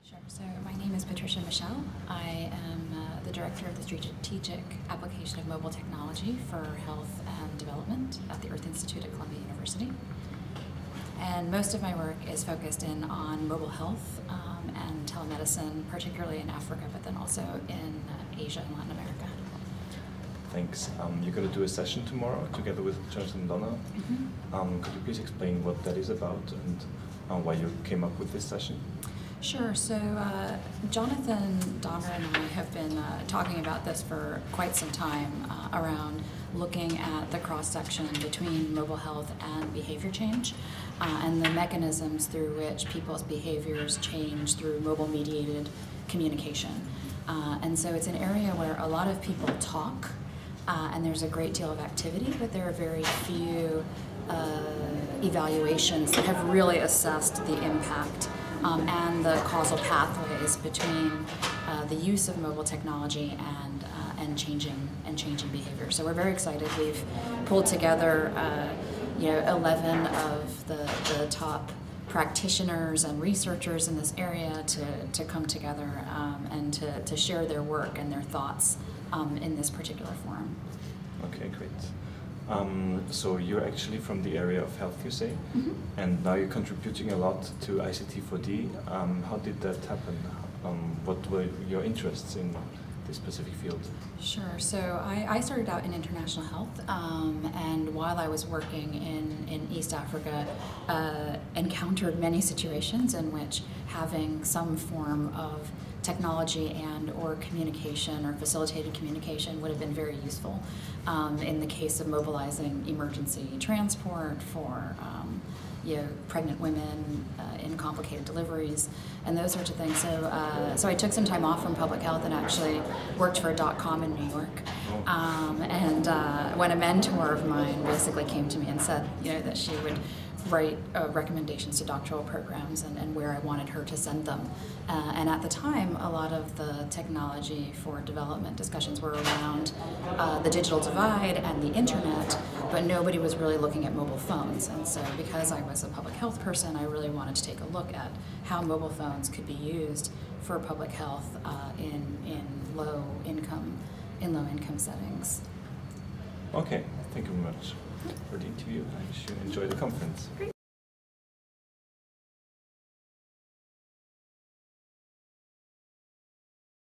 Sure. So my name is Patricia Mechael. I am the Director of the Strategic Application of Mobile Technology for Health and Development at the Earth Institute at Columbia University. And most of my work is focused in on mobile health and telemedicine, particularly in Africa, but then also in Asia and Latin America. Thanks. You're going to do a session tomorrow together with Jonathan Donner. Mm-hmm. Could you please explain what that is about and why you came up with this session? Sure. So Jonathan Donner and I have been talking about this for quite some time around looking at the cross-section between mobile health and behavior change and the mechanisms through which people's behaviors change through mobile-mediated communication. And so it's an area where a lot of people talk and there's a great deal of activity, but there are very few evaluations that have really assessed the impact and the causal pathways between the use of mobile technology and changing behavior. So we're very excited. We've pulled together 11 of the top practitioners and researchers in this area to come together and to share their work and their thoughts in this particular forum. Okay, great. So you're actually from the area of health, you say, Mm-hmm. and now you're contributing a lot to ICT4D. How did that happen? What were your interests in this specific field? Sure. So I started out in international health, and while I was working in East Africa, encountered many situations in which having some form of technology and or communication or facilitated communication would have been very useful in the case of mobilizing emergency transport for pregnant women in complicated deliveries and those sorts of things. So I took some time off from public health and actually worked for a .com in New York. And when a mentor of mine basically came to me and said that she would write recommendations to doctoral programs and where I wanted her to send them. And at the time, a lot of the technology for development discussions were around the digital divide and the internet, but nobody was really looking at mobile phones. And so because I was a public health person, I really wanted to take a look at how mobile phones could be used for public health in low income settings. Okay, thank you very much for the interview. I wish you enjoy the conference. Great.